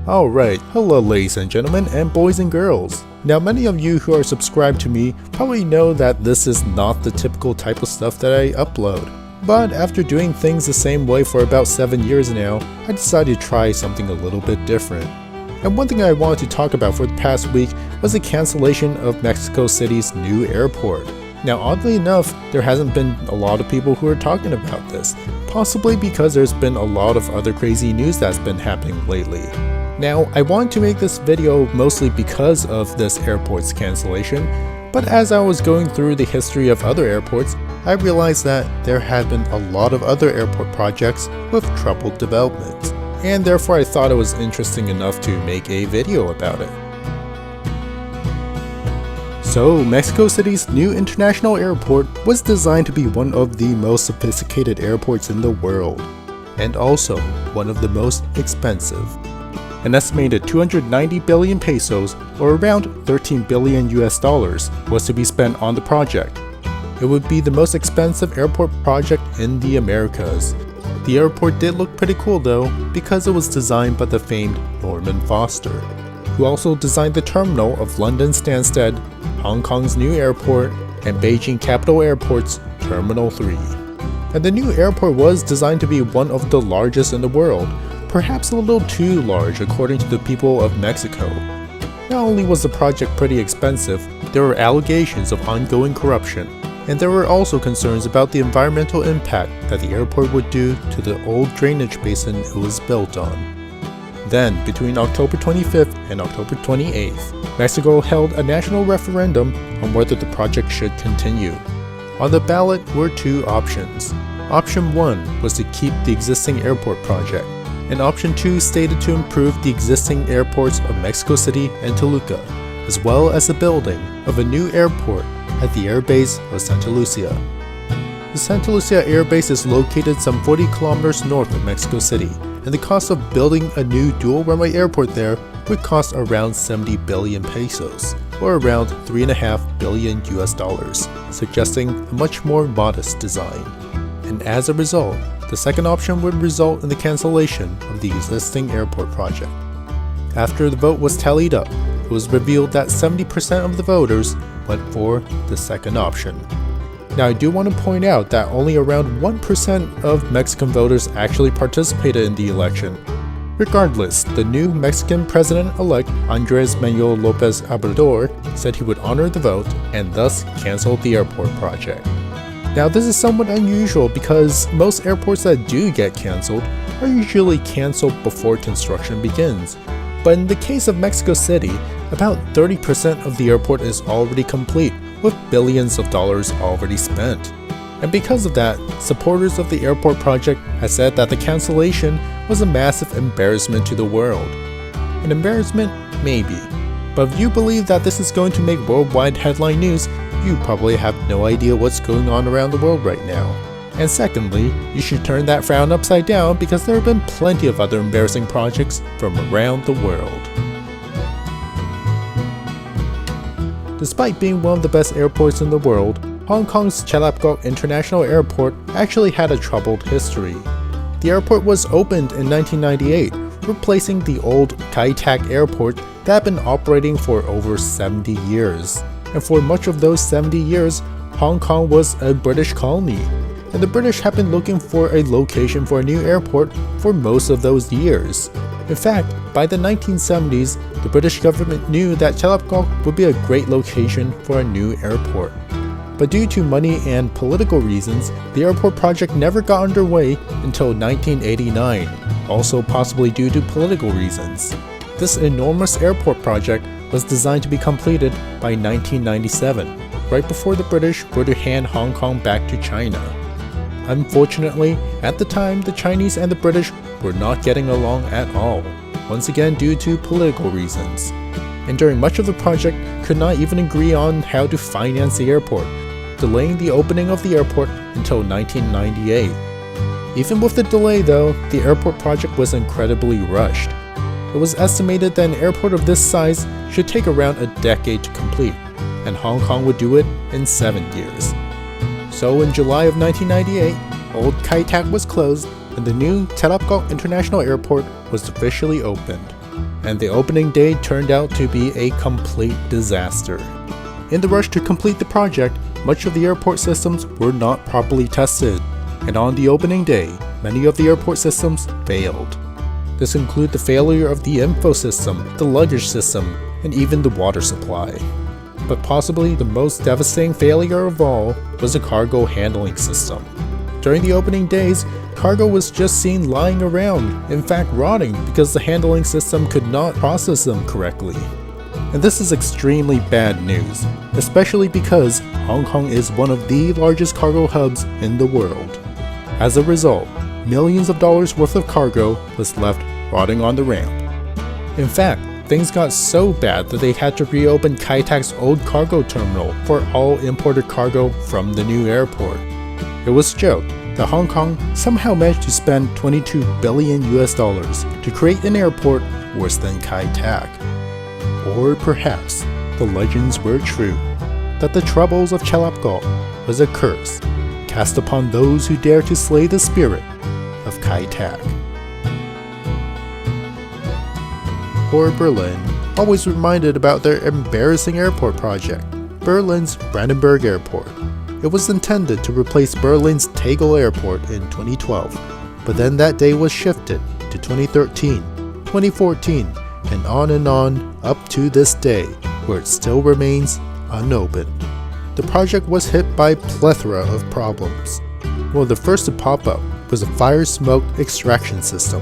Alright, hello ladies and gentlemen and boys and girls. Now many of you who are subscribed to me probably know that this is not the typical type of stuff that I upload. But after doing things the same way for about 7 years now, I decided to try something a little bit different. And one thing I wanted to talk about for the past week was the cancellation of Mexico City's new airport. Now oddly enough, there hasn't been a lot of people who are talking about this, possibly because there's been a lot of other crazy news that's been happening lately. Now, I wanted to make this video mostly because of this airport's cancellation, but as I was going through the history of other airports, I realized that there had been a lot of other airport projects with troubled development, and therefore I thought it was interesting enough to make a video about it. So, Mexico City's new international airport was designed to be one of the most sophisticated airports in the world, and also one of the most expensive. An estimated 290 billion pesos, or around 13 billion US dollars, was to be spent on the project. It would be the most expensive airport project in the Americas. The airport did look pretty cool though, because it was designed by the famed Norman Foster, who also designed the terminal of London Stansted, Hong Kong's new airport, and Beijing Capital Airport's Terminal 3. And the new airport was designed to be one of the largest in the world, perhaps a little too large according to the people of Mexico. Not only was the project pretty expensive, there were allegations of ongoing corruption, and there were also concerns about the environmental impact that the airport would do to the old drainage basin it was built on. Then, between October 25th and October 28th, Mexico held a national referendum on whether the project should continue. On the ballot were two options. Option 1 was to keep the existing airport project, and Option 2 stated to improve the existing airports of Mexico City and Toluca, as well as the building of a new airport at the airbase of Santa Lucia. The Santa Lucia Air Base is located some 40 kilometers north of Mexico City, and the cost of building a new dual runway airport there would cost around 70 billion pesos, or around 3.5 billion US dollars, suggesting a much more modest design. And as a result, the second option would result in the cancellation of the existing airport project. After the vote was tallied up, it was revealed that 70% of the voters went for the second option. Now I do want to point out that only around 1% of Mexican voters actually participated in the election. Regardless, the new Mexican president-elect Andrés Manuel López Obrador said he would honor the vote and thus cancel the airport project. Now this is somewhat unusual because most airports that do get cancelled are usually cancelled before construction begins. But in the case of Mexico City, about 30% of the airport is already complete, with billions of dollars already spent. And because of that, supporters of the airport project have said that the cancellation was a massive embarrassment to the world. An embarrassment? Maybe. But if you believe that this is going to make worldwide headline news, you probably have no idea what's going on around the world right now. And secondly, you should turn that frown upside down because there have been plenty of other embarrassing projects from around the world. Despite being one of the best airports in the world, Hong Kong's Chalapgok International Airport actually had a troubled history. The airport was opened in 1998, replacing the old Kai Tak Airport that had been operating for over 70 years. And for much of those 70 years, Hong Kong was a British colony, and the British had been looking for a location for a new airport for most of those years. In fact, by the 1970s, the British government knew that Chalapgok would be a great location for a new airport. But due to money and political reasons, the airport project never got underway until 1989, also possibly due to political reasons. This enormous airport project was designed to be completed by 1997, right before the British were to hand Hong Kong back to China. Unfortunately, at the time, the Chinese and the British were not getting along at all, once again due to political reasons. And during much of the project, could not even agree on how to finance the airport, delaying the opening of the airport until 1998. Even with the delay though, the airport project was incredibly rushed. It was estimated that an airport of this size should take around a decade to complete, and Hong Kong would do it in 7 years. So in July of 1998, old Kai Tak was closed and the new Chalapgok International Airport was officially opened. and the opening day turned out to be a complete disaster. In the rush to complete the project, much of the airport systems were not properly tested, and on the opening day, many of the airport systems failed. This included the failure of the info system, the luggage system, and even the water supply. But possibly the most devastating failure of all was the cargo handling system. During the opening days, cargo was just seen lying around, in fact rotting because the handling system could not process them correctly. And this is extremely bad news, especially because Hong Kong is one of the largest cargo hubs in the world. As a result, millions of dollars worth of cargo was left rotting on the ramp. In fact, things got so bad that they had to reopen Kai Tak's old cargo terminal for all imported cargo from the new airport. It was joked that Hong Kong somehow managed to spend $22 billion to create an airport worse than Kai Tak. Or perhaps the legends were true, that the troubles of Chalapgot was a curse cast upon those who dare to slay the spirit of Kai Tak. Or Berlin, always reminded about their embarrassing airport project, Berlin's Brandenburg Airport. It was intended to replace Berlin's Tegel Airport in 2012, but then that day was shifted to 2013, 2014, and on up to this day, where it still remains unopened. The project was hit by a plethora of problems. One of the first to pop up was a fire smoke extraction system.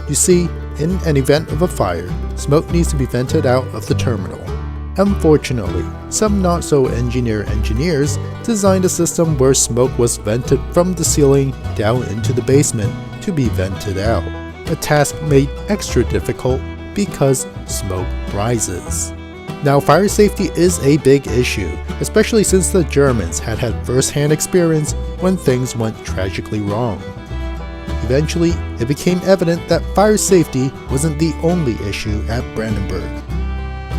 You see, in an event of a fire, smoke needs to be vented out of the terminal. Unfortunately, some not-so-engineer engineers designed a system where smoke was vented from the ceiling down into the basement to be vented out, a task made extra difficult because smoke rises. Now, fire safety is a big issue, especially since the Germans had first-hand experience when things went tragically wrong. Eventually, it became evident that fire safety wasn't the only issue at Brandenburg.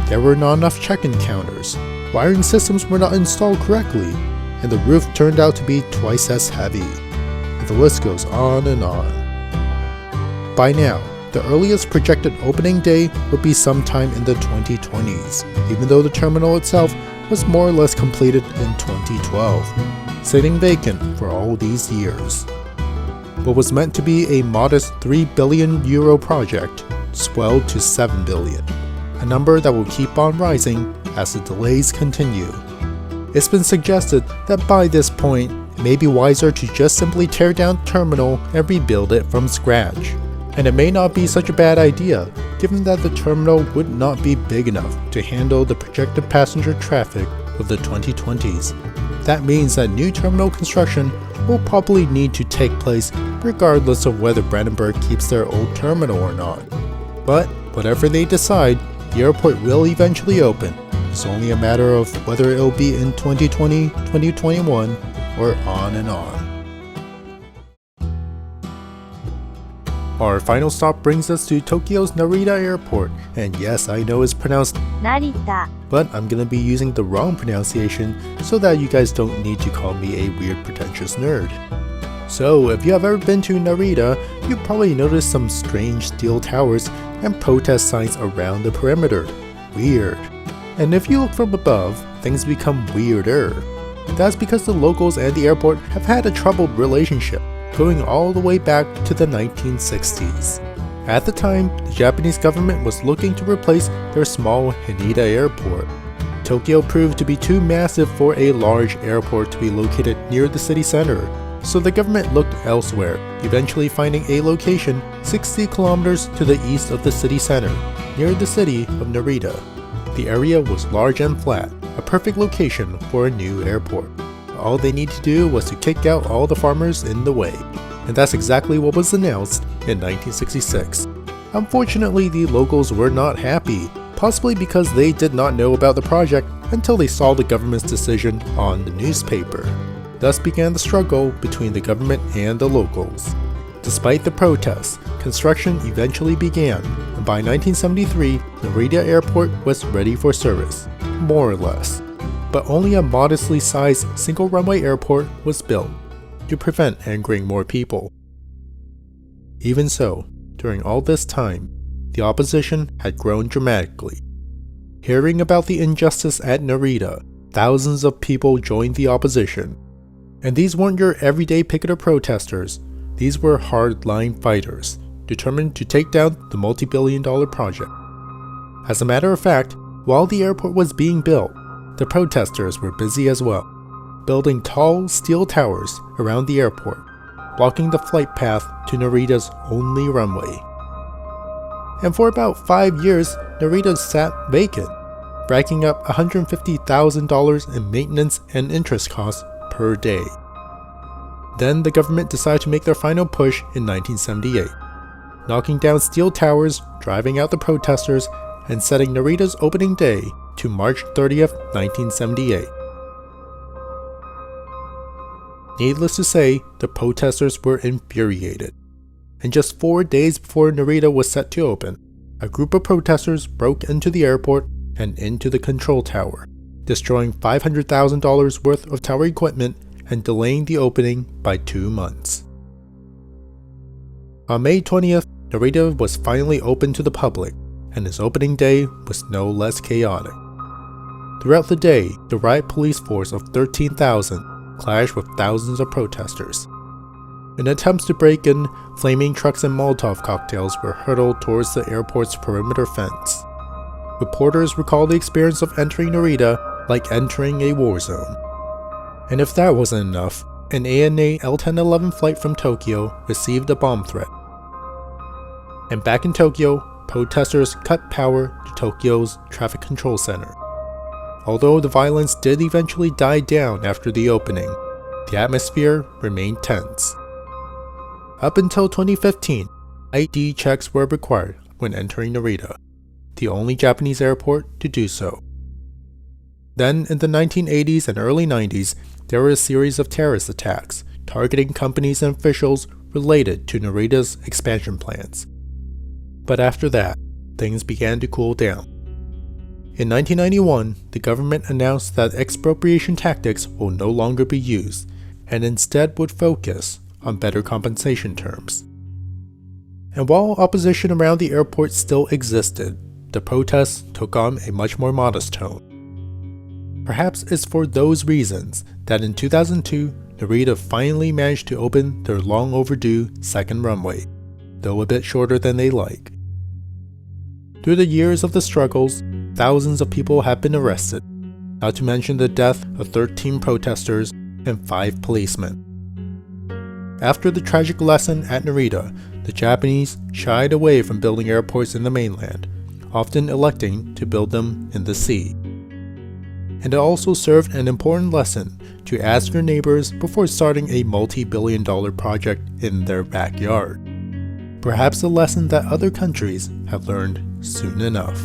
There were not enough check-in counters, wiring systems were not installed correctly, and the roof turned out to be twice as heavy. And the list goes on and on. By now, the earliest projected opening day would be sometime in the 2020s, even though the terminal itself was more or less completed in 2012, sitting vacant for all these years. What was meant to be a modest €3 billion project swelled to $7 billion, a number that will keep on rising as the delays continue. It's been suggested that by this point, it may be wiser to just simply tear down the terminal and rebuild it from scratch. And it may not be such a bad idea, given that the terminal would not be big enough to handle the projected passenger traffic of the 2020s. That means that new terminal construction will probably need to take place regardless of whether Brandenburg keeps their old terminal or not. But whatever they decide, the airport will eventually open. It's only a matter of whether it will be in 2020, 2021, or on and on. Our final stop brings us to Tokyo's Narita Airport, and yes, I know it's pronounced Narita, but I'm gonna be using the wrong pronunciation so that you guys don't need to call me a weird pretentious nerd. So, if you have ever been to Narita, you probably noticed some strange steel towers and protest signs around the perimeter. Weird. And if you look from above, things become weirder. That's because the locals and the airport have had a troubled relationship, going all the way back to the 1960s. At the time, the Japanese government was looking to replace their small Haneda airport. Tokyo proved to be too massive for a large airport to be located near the city center, so the government looked elsewhere, eventually finding a location 60 kilometers to the east of the city center, near the city of Narita. The area was large and flat, a perfect location for a new airport. All they needed to do was to kick out all the farmers in the way, and that's exactly what was announced in 1966. Unfortunately, the locals were not happy, possibly because they did not know about the project until they saw the government's decision on the newspaper. Thus began the struggle between the government and the locals. Despite the protests, construction eventually began, and by 1973, Narita Airport was ready for service, more or less. But only a modestly sized single-runway airport was built to prevent angering more people. Even so, during all this time, the opposition had grown dramatically. Hearing about the injustice at Narita, thousands of people joined the opposition. And these weren't your everyday picketer protesters, these were hard-line fighters, determined to take down the multi-billion-dollar project. As a matter of fact, while the airport was being built, the protesters were busy as well, building tall steel towers around the airport, blocking the flight path to Narita's only runway. And for about 5 years, Narita sat vacant, racking up $150,000 in maintenance and interest costs per day. Then the government decided to make their final push in 1978, knocking down steel towers, driving out the protesters, and setting Narita's opening day to March 30th, 1978. Needless to say, the protesters were infuriated. And just 4 days before Narita was set to open, a group of protesters broke into the airport and into the control tower, destroying $500,000 worth of tower equipment and delaying the opening by 2 months. On May 20th, Narita was finally opened to the public, and its opening day was no less chaotic. Throughout the day, the riot police force of 13,000 clashed with thousands of protesters. In attempts to break in, flaming trucks and Molotov cocktails were hurled towards the airport's perimeter fence. Reporters recall the experience of entering Narita like entering a war zone. And if that wasn't enough, an ANA L1011 flight from Tokyo received a bomb threat. And back in Tokyo, protesters cut power to Tokyo's traffic control center. Although the violence did eventually die down after the opening, the atmosphere remained tense. Up until 2015, ID checks were required when entering Narita, the only Japanese airport to do so. Then, in the 1980s and early 90s, there were a series of terrorist attacks targeting companies and officials related to Narita's expansion plans. But after that, things began to cool down. In 1991, the government announced that expropriation tactics will no longer be used, and instead would focus on better compensation terms. And while opposition around the airport still existed, the protests took on a much more modest tone. Perhaps it's for those reasons that in 2002, Narita finally managed to open their long overdue second runway, though a bit shorter than they like. Through the years of the struggles, thousands of people have been arrested, not to mention the death of 13 protesters and 5 policemen. After the tragic lesson at Narita, the Japanese shied away from building airports in the mainland, often electing to build them in the sea. And it also served an important lesson to ask your neighbors before starting a multi-billion-dollar project in their backyard. Perhaps a lesson that other countries have learned soon enough.